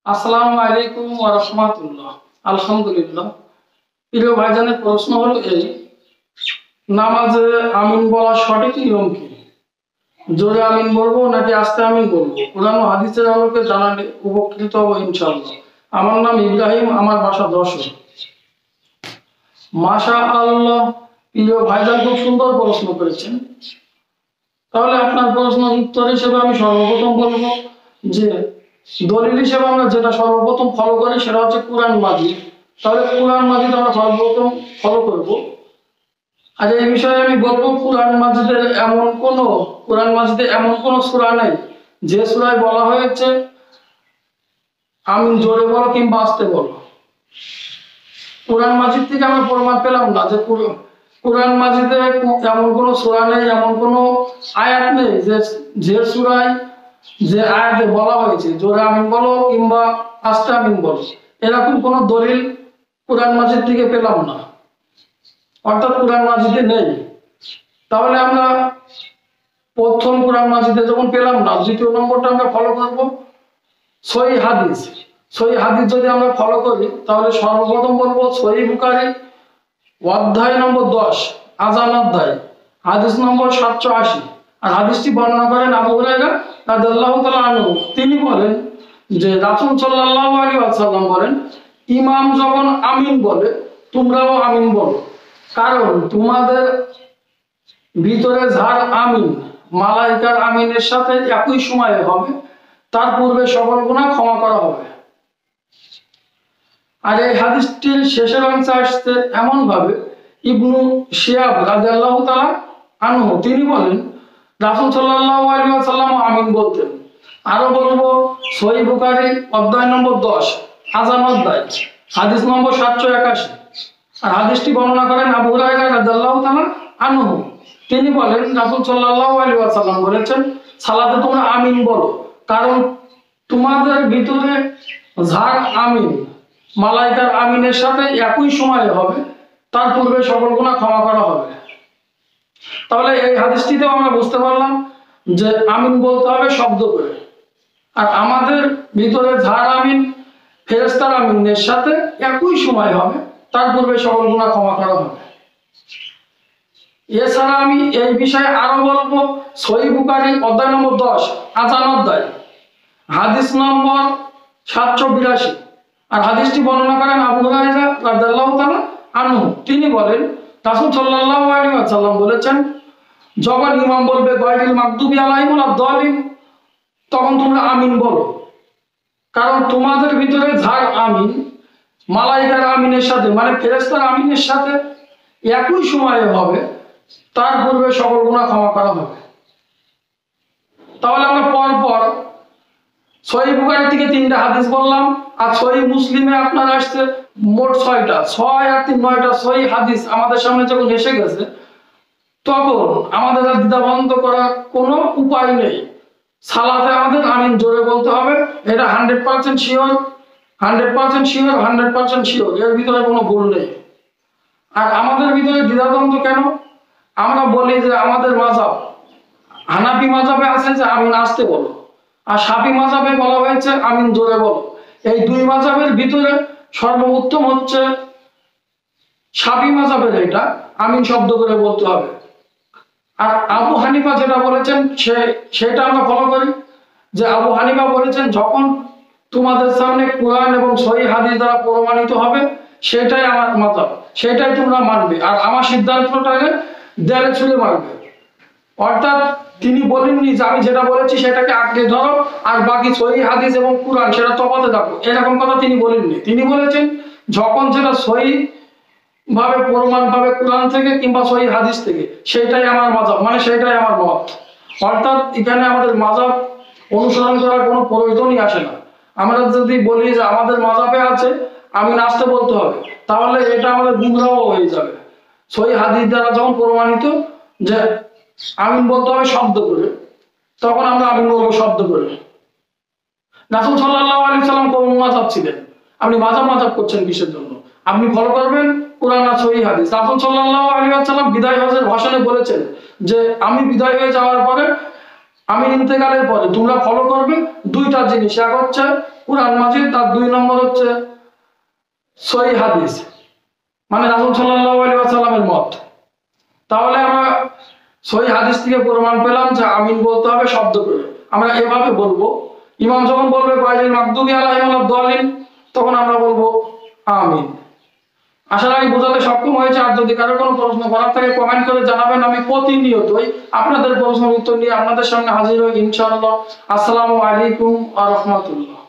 আসসালামু আলাইকুম ওয়া রাহমাতুল্লাহ। আলহামদুলিল্লাহ। প্রিয় ভাইজানের প্রশ্ন হলো এই, নামাজে আমিন বলার সঠিক নিয়ম কি? জোরে আমিন বলবো নাকি আস্তে আমিন বলবো? কোরআন ও হাদিসের আলোকে জানালে উপকৃত হবো ইনশাআল্লাহ। আমার নাম ইব্রাহিম, আমার বাসা যশোর। মাশাআল্লাহ, প্রিয় ভাইজান খুব সুন্দর প্রশ্ন করেছেন। তাহলে আপনার প্রশ্নের উত্তর হিসেবে আমি সর্বপ্রথম বলবো যে দলিল হিসেবে আমরা যেটা সর্বপ্রথম ফলো করি সেটা হচ্ছে কোরআন মাজিদ। তাহলে কোরআন মাজিদ আমরা সর্বপ্রথম ফলো করব। আর এই বিষয়ে আমি বলবো, কোরআন মাজিদে এমন কোনো সূরা নেই যে সূরায় বলা হয়েছে আমিন জোরে বলো কিংবা আস্তে বলো। কোরআন মাজিদ থেকে আমরা প্রমাণ পেলাম না যে কোরআন মাজিদে এমন কোনো সূরা নেই, এমন কোনো আয়াত নেই যে সূরায় যে আয়াতে বলা হয়েছে জোরে আমিন বলো কিংবা আস্তে আমিন বলো। এরকম কোনো দলিল কোরআন মাজিদ থেকে পেলাম না, অর্থাৎ কোরআন মাজিদে নেই। তাহলে আমরা প্রথম কোরআন মাজিদে যখন পেলাম না, দ্বিতীয় নম্বরটা আমরা ফলো করব সহিহ হাদিস। সহিহ হাদিস যদি আমরা ফলো করি তাহলে সর্বপ্রথম বলবো সহিহ বুখারী অধ্যায় নম্বর 10 আযান অধ্যায়, হাদিস নম্বর 780। আর হাদিসটি বর্ণনা করেন আবু হুরায়রা রাদিয়াল্লাহু তাআলা আনহু। তিনি বলেন যে রাসূল সাল্লাল্লাহু আলাইহি ওয়াসাল্লাম বলেন, ইমাম যখন আমিন বলে তোমরাও আমিন বলো, কারণ তোমাদের ভিতরে যার আমিন মালাইকার আমিনের সাথে একই সময়ে হবে, তার পূর্বে সকল গুনাহ ক্ষমা করা হবে। আর এই হাদিসটির শেষের অংশে আসছে এমন ভাবে, ইবনু শিহাব রাদিয়াল্লাহু তাআলা আনহু তিনি বলেন রাসূল সাল্লাল্লাহু আলাইহি ওয়াসাল্লাম আমিন বলতেন। আরো বলবো সহিহ বুখারী অধ্যায় নম্বর 10 আযান অধ্যায়, হাদিস নম্বর 781। আর হাদিসটি বর্ণনা করেন আবু হুরায়রা রাদিয়াল্লাহু তাআলা আনহু। তিনি বলেন রাসূল সাল্লাল্লাহু আলাইহি ওয়াসাল্লাম বলেছেন, সালাতে তোমরা আমিন বলো, কারণ তোমাদের ভিতরে যার আমিন মালাইকার আমিনের সাথে একই সময়ে হবে, তার পূর্বে সকল গুনাহ ক্ষমা করা হবে। তাহলে এই হাদিসটিতেও আমরা বুঝতে পারলাম যে আমিন বলতে হবে শব্দ করে। আর আমাদের ভিতরে যার আমিন ফেরেশতার আমিনের সাথে একই সময় হবে, তার পূর্বে সকল গুনাহ ক্ষমা করা হবে। এছাড়া আমি এই বিষয়ে আরো বলবো সহিহ বুখারী অধ্যায় নম্বর 10 আযান অধ্যায়, হাদিস নম্বর 782। আর হাদিসটি বর্ণনা করেন আবু হুরায়রা রাদিয়াল্লাহু তাআলা আনহু। তিনি বলেন রাসূল সাল্লাল্লাহু আলাইহি ওয়াসাল্লাম বলেছেন, যখন ইমাম বলবে গায়রিল মাগদুবি আলাইহিম ওয়ালাদ-দালিন, তখন তোমরা আমিন বলো, কারণ তোমাদের ভিতরে যার আমিন মালাইকার আমিনের সাথে মানে ফেরেশতার আমিনের সাথে একই সময়ে হবে, তার পূর্বে সকল গুনাহ ক্ষমা করা হবে। তাহলে আমরা পরপর সহিহ বুখারী থেকে 3টা হাদিস বললাম, আর সহিহ মুসলিমে আপনার আসছে মোট 6টা, 6 আর 3 9টা সহিহ হাদিস আমাদের সামনে যখন এসে গেছে, তখন আমাদের আর দ্বিধা বন্ধ করার কোনো উপায় নেই। সালাতে আমাদের আমিন জোরে বলতে হবে, এটা 100% শিওর, 100% শিওর, 100% শিওর, এর ভিতরে কোনো ভুল নেই। আর আমাদের ভিতরে দ্বিধাদ্বন্দ্ব কেন? আমরা বলি যে আমাদের মাযহাব হানাফি মাযহাবে আছে যে আমিন আস্তে বলো, আর শাফি মাযহাবে বলা হয়েছে আমিন জোরে বলো। এই দুই মাযহাবের ভিতরে সর্বোত্তম হচ্ছে শাফি মাযহাবের, এটা আমিন শব্দ করে বলতে হবে। আর আবু হানিফা যেটা বলেছেন সেটা আমরা ফলো করি, যে আবু হানিফা বলেছেন যখন তোমাদের সামনে কোরআন এবং সহিহ হাদিস দ্বারা প্রমাণিত হবে সেটাই আমার মাযহাব, সেটাই তোমরা মানবে, আর আমার সিদ্ধান্তটাকে দেয়ালে ছুঁড়ে মারবে। অর্থাৎ তিনি বলেননি যে আমি যেটা বলেছি সেটাকে আঁকড়ে ধরো আর বাকি সহিহ হাদিস এবং কোরআন সেটা তফাতে রাখো, এরকম কথা তিনি বলেননি। তিনি বলেছেন যখন যেটা সহিহ ভাবে প্রমাণ পাবে কোরআন থেকে কিংবা সহিহ হাদিস থেকে, সেটাই আমার মাযহাব, মানে সেটাই আমার মত। অর্থাৎ এখানে আমাদের মাযহাব অনুসরণ করার কোনো প্রয়োজনই আসে না। আমরা যদি বলি যে আমাদের মাযহাবে আছে আমিন আস্তে বলতে হবে, তাহলে এটা আমাদের গুমরাহ হয়ে যাবে। সহিহ হাদিস দ্বারা যখন প্রমাণিত যে আমিন বলতে হবে শব্দ করে, তখন আমরা আমিন বলবো শব্দ করে। রাসূল সাল্লাল্লাহু আলাইহি সাল্লাম কোন মাযহাব ছিলেন? আপনি মাযহাব করছেন কিসের জন্য? আপনি ফলো করবেন কোরআন আর সহিহ হাদিস। রাসূল সাল্লাল্লাহু আলাইহি ওয়াসাল্লাম বিদায় হজের ভাষণে বলেছেন যে আমি বিদায় হয়ে যাওয়ার পরে, আমি ইন্তেকালের পরে তোমরা ফলো করবে 2টা জিনিস, এক হচ্ছে কোরআন মাজিদ, আর 2 নম্বর হচ্ছে সহিহ হাদিস, মানে রাসূল সাল্লাল্লাহু আলাইহি ওয়াসাল্লামের মত। তাহলে আমরা সহিহ হাদিস থেকে প্রমাণ পেলাম যে আমিন বলতে হবে শব্দ করে। আমরা এভাবে বলবো, ইমাম যখন বলবে গায়রিল মাগদুবি আলাইহিম ওয়ালাদ-দাল্লিন, তখন আমরা বলবো আমিন। আশা করি বোঝাতে সক্ষম হয়েছে। আর যদি কারো কোনো প্রশ্ন করার থাকে কমেন্ট করে জানাবেন। আমি প্রতিনিয়তই আপনাদের প্রশ্নের উত্তর নিয়ে আপনাদের সামনে হাজির হই ইনশাআল্লাহ। আসসালামু আলাইকুম ওয়া রাহমাতুল্লাহ।